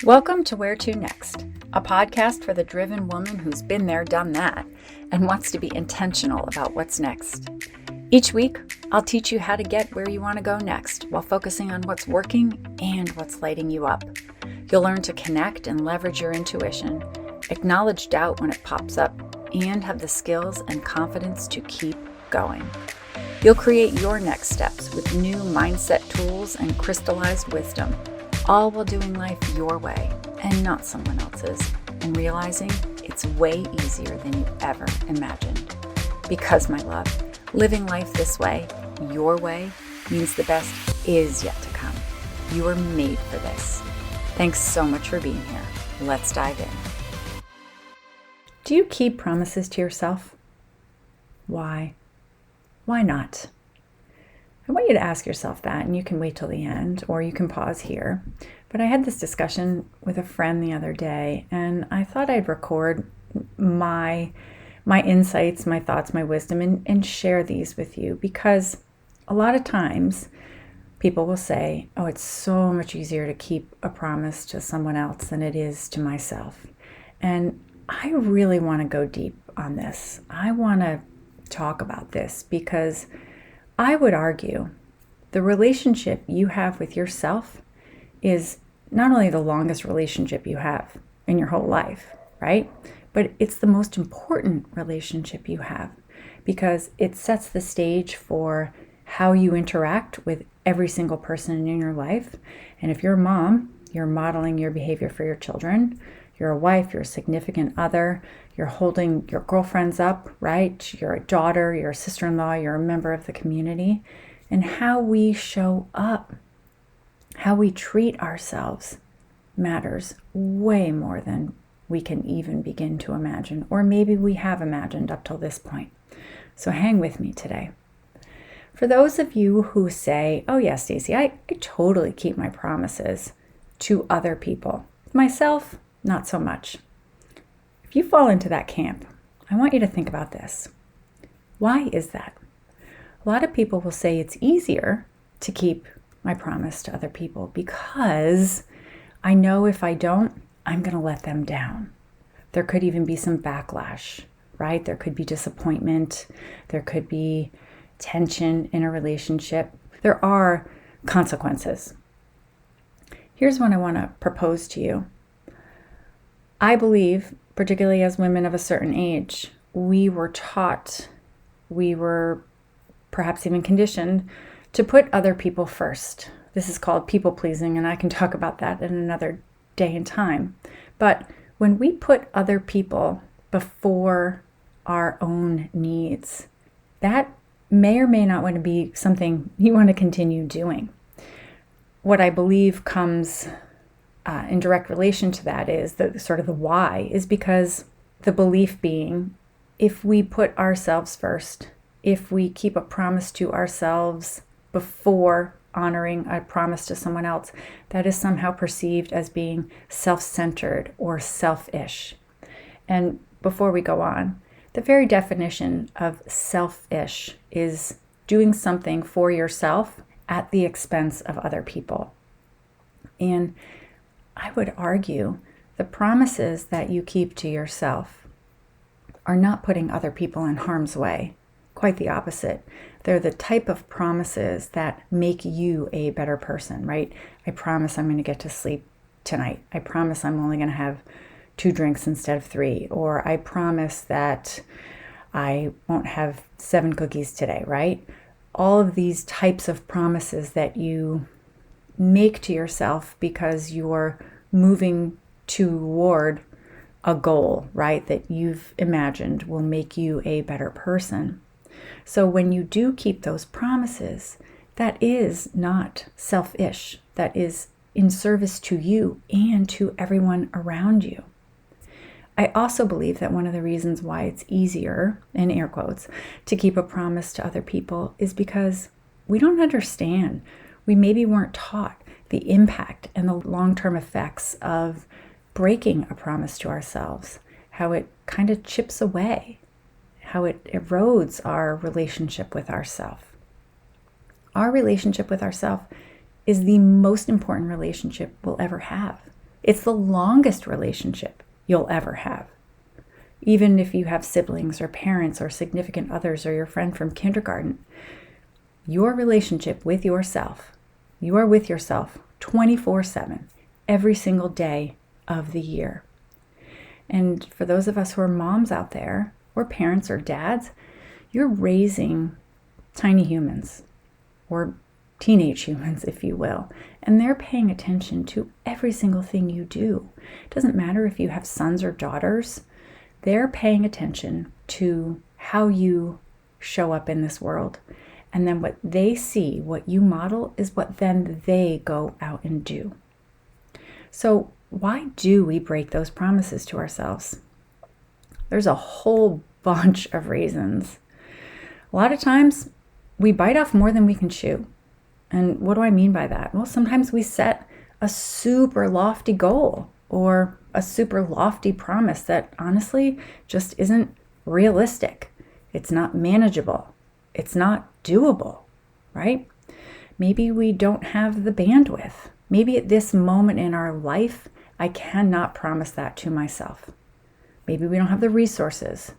Welcome to Where To Next, a podcast for the driven woman who's been there, done that, and wants to be intentional about what's next. Each week, I'll teach you how to get where you want to go next while focusing on what's working and what's lighting you up. You'll learn to connect and leverage your intuition, acknowledge doubt when it pops up, and have the skills and confidence to keep going. You'll create your next steps with new mindset tools and crystallized wisdom, all while doing life your way and not someone else's, and realizing it's way easier than you ever imagined. Because, my love, living life this way, your way, means the best is yet to come. You are made for this. Thanks so much for being here. Let's dive in. Do you keep promises to yourself? Why? Why not? I want you to ask yourself that, and you can wait till the end, or you can pause here. But I had this discussion with a friend the other day, and I thought I'd record my insights, my thoughts, my wisdom, and share these with you, because a lot of times people will say, oh, it's so much easier to keep a promise to someone else than it is to myself. And I really want to go deep on this. I want to talk about this because I would argue the relationship you have with yourself is not only the longest relationship you have in your whole life, right? But it's the most important relationship you have because it sets the stage for how you interact with every single person in your life. And if you're a mom, you're modeling your behavior for your children. You're a wife, you're a significant other, you're holding your girlfriends up, right? You're a daughter, you're a sister-in-law, you're a member of the community. And how we show up, how we treat ourselves matters way more than we can even begin to imagine, or maybe we have imagined up till this point. So hang with me today. For those of you who say, oh yeah, Stacey, I totally keep my promises to other people. Myself, not so much. If you fall into that camp, I want you to think about this. Why is that? A lot of people will say it's easier to keep my promise to other people because I know if I don't, I'm going to let them down. There could even be some backlash, right? There could be disappointment. There could be tension in a relationship. There are consequences. Here's what I want to propose to you. I believe, particularly as women of a certain age, we were taught, we were perhaps even conditioned to put other people first. This is called people pleasing, and I can talk about that in another day and time. But when we put other people before our own needs, that may or may not want to be something you want to continue doing. What I believe comes in direct relation to that is the sort of the why is because the belief being, if we put ourselves first, if we keep a promise to ourselves before honoring a promise to someone else, that is somehow perceived as being self-centered or selfish. And before we go on, the very definition of selfish is doing something for yourself at the expense of other people. And I would argue the promises that you keep to yourself are not putting other people in harm's way. Quite the opposite. They're the type of promises that make you a better person, right? I promise I'm going to get to sleep tonight. I promise I'm only going to have 2 drinks instead of 3. Or I promise that I won't have 7 cookies today, right? All of these types of promises that you make to yourself because you're moving toward a goal, right, that you've imagined will make you a better person. So when you do keep those promises, that is not selfish. That is in service to you and to everyone around you. I also believe that one of the reasons why it's easier, in air quotes, to keep a promise to other people is because we don't understand. We maybe weren't taught the impact and the long-term effects of breaking a promise to ourselves, how it kind of chips away, how it erodes our relationship with ourselves. Our relationship with ourselves is the most important relationship we'll ever have. It's the longest relationship you'll ever have. Even if you have siblings or parents or significant others or your friend from kindergarten, your relationship with yourself, you are with yourself 24/7, every single day of the year. And for those of us who are moms out there, or parents or dads, you're raising tiny humans, or teenage humans, if you will, and they're paying attention to every single thing you do. It doesn't matter if you have sons or daughters, they're paying attention to how you show up in this world. And then what they see, what you model, is what then they go out and do. So why do we break those promises to ourselves? There's a whole bunch of reasons. A lot of times we bite off more than we can chew. And what do I mean by that? Well, sometimes we set a super lofty goal or a super lofty promise that honestly just isn't realistic. It's not manageable. It's not doable, right? Maybe we don't have the bandwidth. Maybe at this moment in our life, I cannot promise that to myself. Maybe we don't have the resources.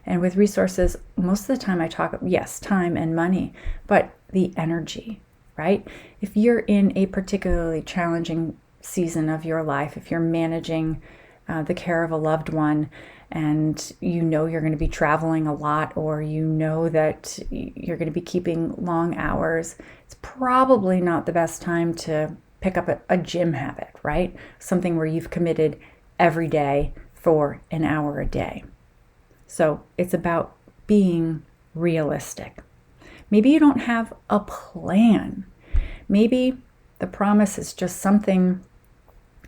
And with resources, most of the time I talk, yes, time and money, but the energy, right? If you're in a particularly challenging season of your life, if you're managing the care of a loved one, and you know you're going to be traveling a lot, or you know that you're going to be keeping long hours, it's probably not the best time to pick up a gym habit, right? Something where you've committed every day for an hour a day. So it's about being realistic. Maybe you don't have a plan. Maybe the promise is just something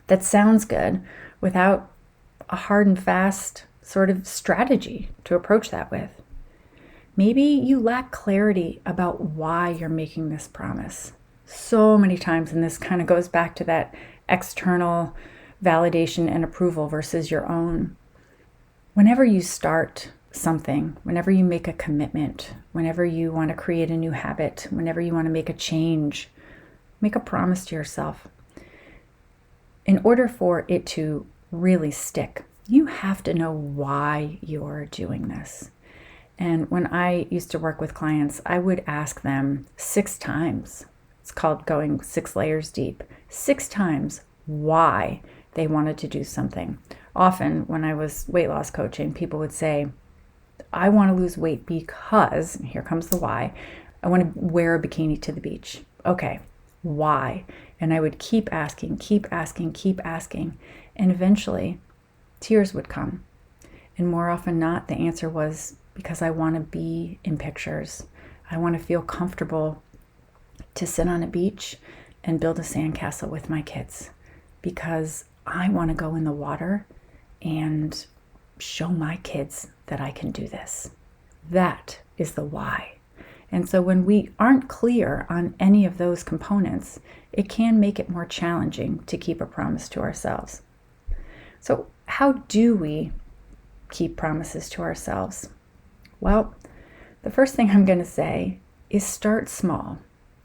that sounds good without a hard and fast sort of strategy to approach that with. Maybe you lack clarity about why you're making this promise. So many times, and this kind of goes back to that external validation and approval versus your own. Whenever you start something, whenever you make a commitment, whenever you want to create a new habit, whenever you want to make a change, make a promise to yourself. In order for it to really stick, you have to know why you're doing this. And when I used to work with clients, I would ask them 6 times. It's called going 6 layers deep. 6 times why they wanted to do something. Often when I was weight loss coaching, people would say, I want to lose weight because, here comes the why, I want to wear a bikini to the beach. Okay, why? And I would keep asking. And eventually tears would come. And more often than not, the answer was because I want to be in pictures. I want to feel comfortable to sit on a beach and build a sandcastle with my kids, because I want to go in the water and show my kids that I can do this. That is the why. And so when we aren't clear on any of those components, it can make it more challenging to keep a promise to ourselves. So how do we keep promises to ourselves? Well, the first thing I'm going to say is start small.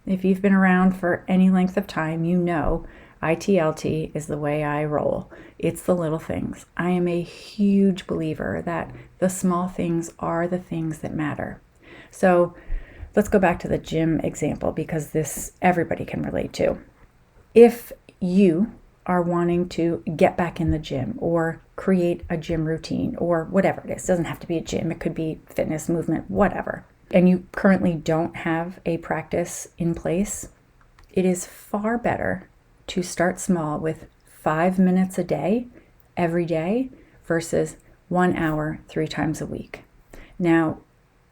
If you've been around for any length of time, you know ITLT is the way I roll. It's the little things. I am a huge believer that the small things are the things that matter. So let's go back to the gym example, because this everybody can relate to. If you are wanting to get back in the gym or create a gym routine or whatever it is, it doesn't have to be a gym, it could be fitness, movement, whatever, and you currently don't have a practice in place, it is far better to start small with 5 minutes a day, every day, versus 1 hour, 3 times a week. Now,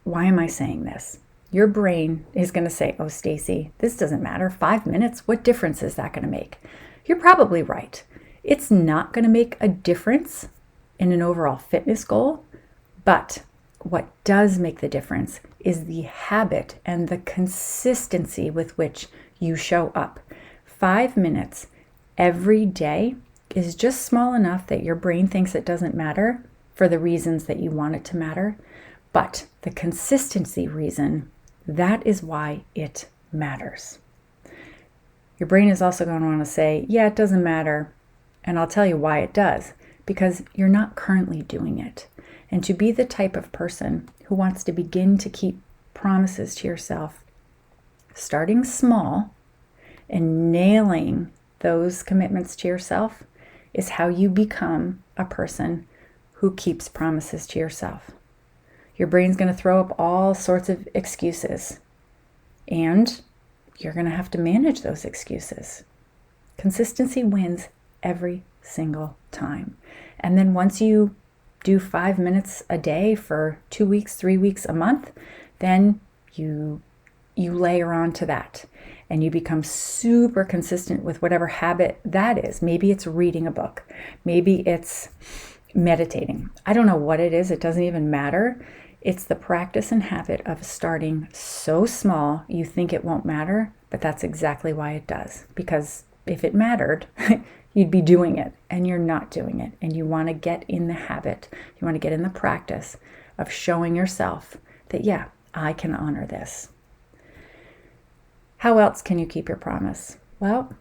why am I saying this? Your brain is going to say, oh, Stacey, this doesn't matter. 5 minutes, what difference is that going to make? You're probably right. It's not going to make a difference in an overall fitness goal, but what does make the difference is the habit and the consistency with which you show up. 5 minutes every day is just small enough that your brain thinks it doesn't matter for the reasons that you want it to matter. But the consistency reason, that is why it matters. Your brain is also going to want to say, yeah, it doesn't matter And I'll tell you why it does. Because you're not currently doing it. And to be the type of person who wants to begin to keep promises to yourself, starting small and nailing those commitments to yourself is how you become a person who keeps promises to yourself. Your brain's going to throw up all sorts of excuses, and you're going to have to manage those excuses. Consistency wins every single time. And then once you do 5 minutes a day for 2 weeks, 3 weeks, a month, then you layer on to that and you become super consistent with whatever habit that is. Maybe it's reading a book. Maybe it's meditating. I don't know what it is. It doesn't even matter. It's the practice and habit of starting so small you think it won't matter, but that's exactly why it does. Because if it mattered, you'd be doing it, and you're not doing it. And you want to get in the habit, you want to get in the practice of showing yourself that, yeah, I can honor this. How else can you keep your promise? Well,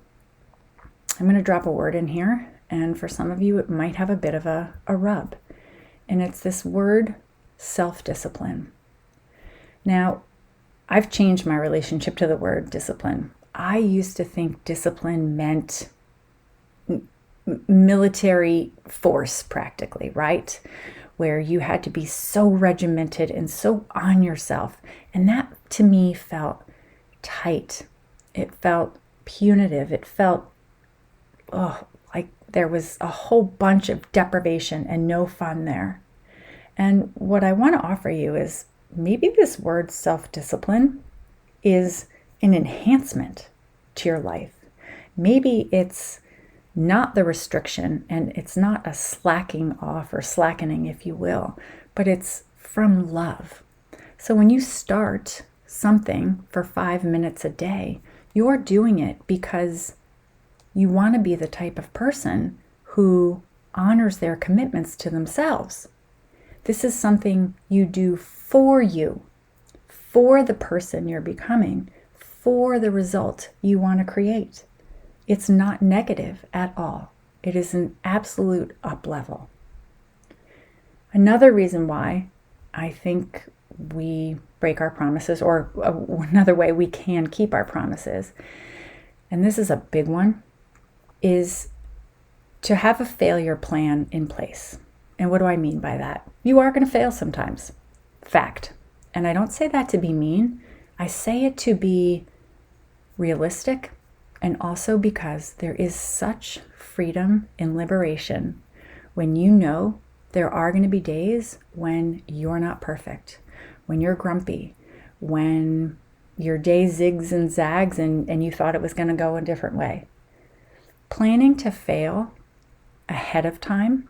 I'm going to drop a word in here, and for some of you, it might have a bit of a rub. And it's this word, self-discipline. Now, I've changed my relationship to the word discipline. I used to think discipline meant military force practically, right? Where you had to be so regimented and so on yourself. And that to me felt tight. It felt punitive. It felt, like there was a whole bunch of deprivation and no fun there. And what I want to offer you is maybe this word self-discipline is an enhancement to your life. Maybe it's not the restriction, and it's not a slacking off or slackening, if you will, but it's from love. So when you start something for 5 minutes a day, you're doing it because you want to be the type of person who honors their commitments to themselves. This is something you do for you, for the person you're becoming, for the result you want to create. It's not negative at all. It is an absolute up level. Another reason why I think we break our promises, or another way we can keep our promises, and this is a big one, is to have a failure plan in place. And what do I mean by that? You are going to fail sometimes. Fact. And I don't say that to be mean. I say it to be realistic, and also because there is such freedom and liberation when you know there are going to be days when you're not perfect, when you're grumpy, when your day zigs and zags and you thought it was going to go a different way. Planning to fail ahead of time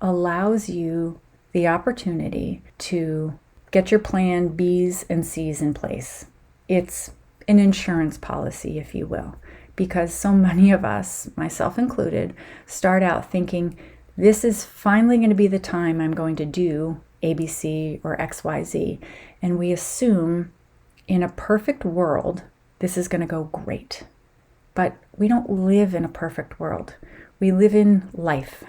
allows you the opportunity to get your plan B's and C's in place. It's an insurance policy, if you will, because so many of us, myself included, start out thinking, this is finally going to be the time I'm going to do ABC or XYZ. And we assume in a perfect world, this is going to go great. But we don't live in a perfect world. We live in life.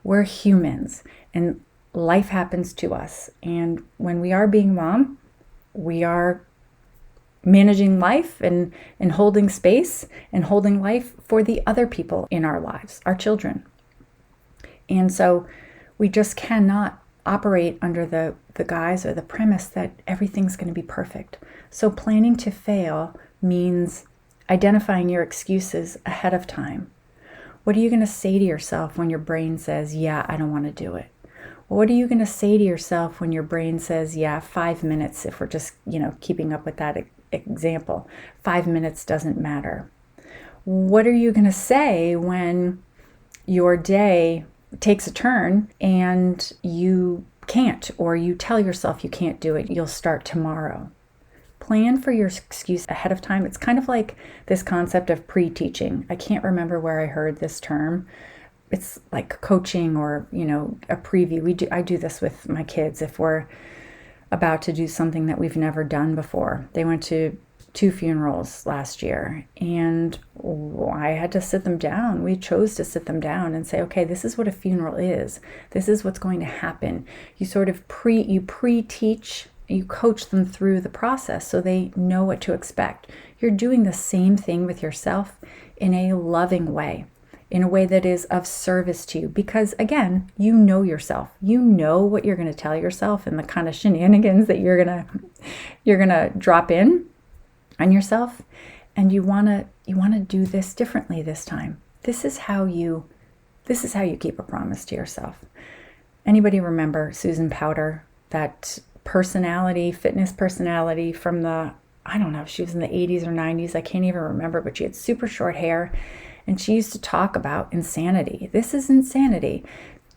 We're humans, and life happens to us. And when we are being mom, we are managing life and holding space and holding life for the other people in our lives, our children. And so we just cannot operate under the guise or the premise that everything's going to be perfect. So planning to fail means identifying your excuses ahead of time. What are you going to say to yourself when your brain says, yeah, I don't want to do it? What are you going to say to yourself when your brain says, yeah, 5 minutes, if we're just, keeping up with that example, 5 minutes doesn't matter? What are you going to say when your day takes a turn and you can't, or you tell yourself you can't do it, you'll start tomorrow? Plan for your excuse ahead of time. It's kind of like this concept of pre-teaching. I can't remember where I heard this term. It's like coaching or, a preview. I do this with my kids if we're about to do something that we've never done before. They went to 2 funerals last year, and I had to sit them down. We chose to sit them down and say, okay, this is what a funeral is. This is what's going to happen. You sort of pre-teach, you coach them through the process so they know what to expect. You're doing the same thing with yourself in a loving way, in a way that is of service to you, because again, you know yourself. You know what you're going to tell yourself and the kind of shenanigans that you're going to drop in on yourself, and you want to do this differently this time. This is how you keep a promise to yourself. Anybody remember Susan Powter, that fitness personality from I don't know if she was in the 80s or 90s, I can't even remember, but she had super short hair, and she used to talk about insanity. This is insanity.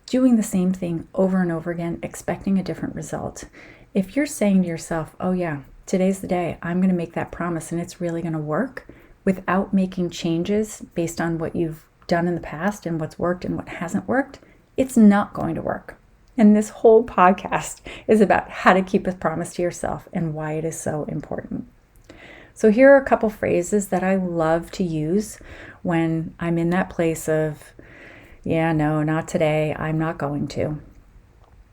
Doing the same thing over and over again, expecting a different result. If you're saying to yourself, oh yeah, today's the day, I'm going to make that promise and it's really going to work, without making changes based on what you've done in the past and what's worked and what hasn't worked, it's not going to work. And this whole podcast is about how to keep a promise to yourself and why it is so important. So here are a couple phrases that I love to use when I'm in that place of, yeah, no, not today, I'm not going to.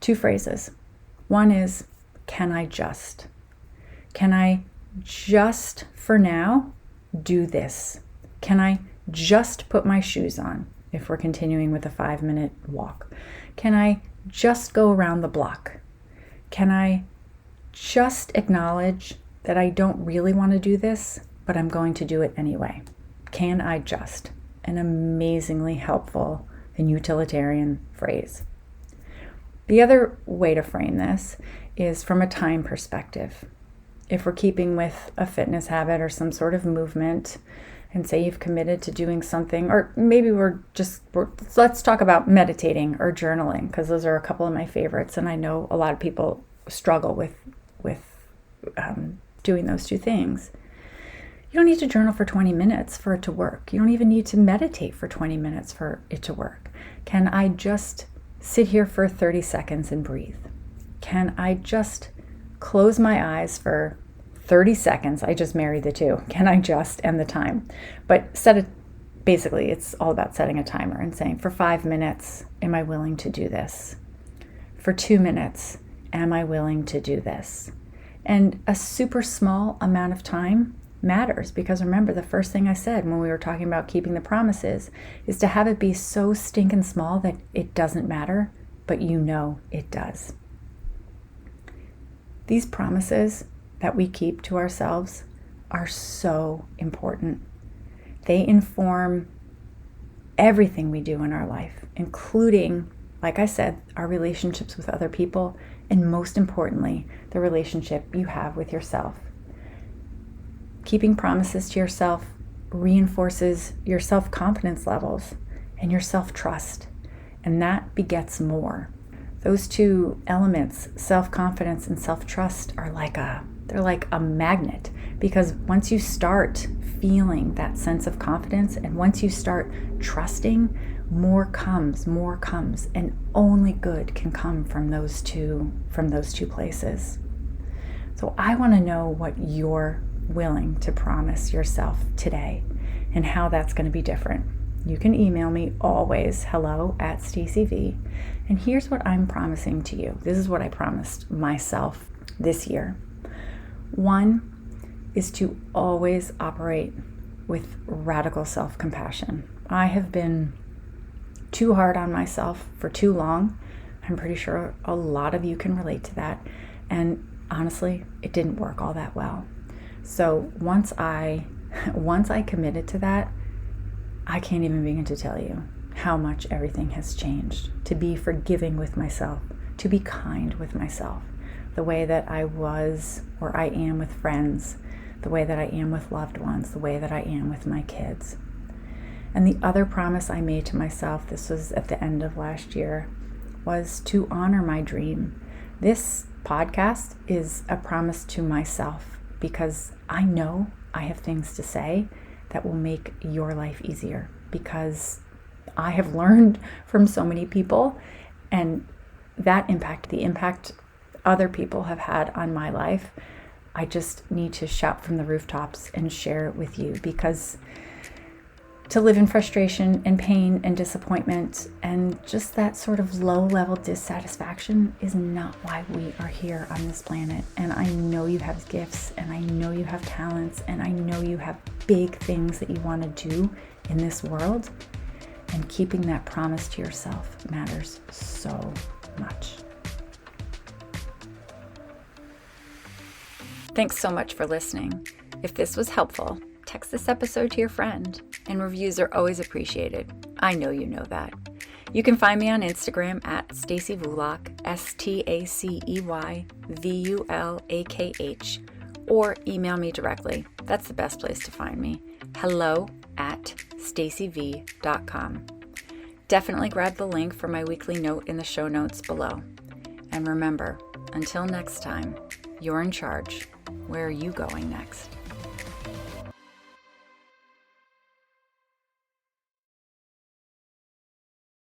2 phrases. One is, can I just? Can I just for now do this? Can I just put my shoes on if we're continuing with a 5-minute walk? Can I just go around the block? Can I just acknowledge that I don't really want to do this, but I'm going to do it anyway? Can I just? An amazingly helpful and utilitarian phrase. The other way to frame this is from a time perspective. If we're keeping with a fitness habit or some sort of movement, and say you've committed to doing something, or maybe let's talk about meditating or journaling, because those are a couple of my favorites, and I know a lot of people struggle with doing those 2 things. You don't need to journal for 20 minutes for it to work. You don't even need to meditate for 20 minutes for it to work. Can I just sit here for 30 seconds and breathe? Can I just close my eyes for 30 seconds? I just married the 2. Can I just, and the time. But basically it's all about setting a timer and saying, for 5 minutes, am I willing to do this? For 2 minutes, am I willing to do this? And a super small amount of time matters, because remember, the first thing I said when we were talking about keeping the promises is to have it be so stinking small that it doesn't matter, but you know it does. These promises that we keep to ourselves are so important. They inform everything we do in our life, including, like I said, our relationships with other people, and most importantly, the relationship you have with yourself. Keeping promises to yourself reinforces your self-confidence levels and your self-trust, and that begets more. Those 2 elements, self-confidence and self-trust, are like a magnet, because once you start feeling that sense of confidence and once you start trusting, more comes, and only good can come from those two places. So I want to know what you're willing to promise yourself today and how that's going to be different. You can email me always, hello@StaceyV. And here's what I'm promising to you. This is what I promised myself this year. 1 is to always operate with radical self-compassion. I have been too hard on myself for too long. I'm pretty sure a lot of you can relate to that. And honestly, it didn't work all that well. So once I committed to that, I can't even begin to tell you how much everything has changed. To be forgiving with myself, to be kind with myself, the way that I was or I am with friends, the way that I am with loved ones, the way that I am with my kids. And the other promise I made to myself, this was at the end of last year, was to honor my dream. This podcast is a promise to myself, because I know I have things to say that will make your life easier, because I have learned from so many people, and the impact other people have had on my life I just need to shout from the rooftops and share it with you, because to live in frustration and pain and disappointment and just that sort of low-level dissatisfaction is not why we are here on this planet. And I know you have gifts, and I know you have talents, and I know you have big things that you want to do in this world. And keeping that promise to yourself matters so much. Thanks so much for listening. If this was helpful, text this episode to your friend, and reviews are always appreciated. I know you know that. You can find me on Instagram at Stacey Vulak, STACEYVULAKH, or email me directly. That's the best place to find me. hello@staceyv.com. Definitely grab the link for my weekly note in the show notes below. And remember, until next time, you're in charge. Where are you going next?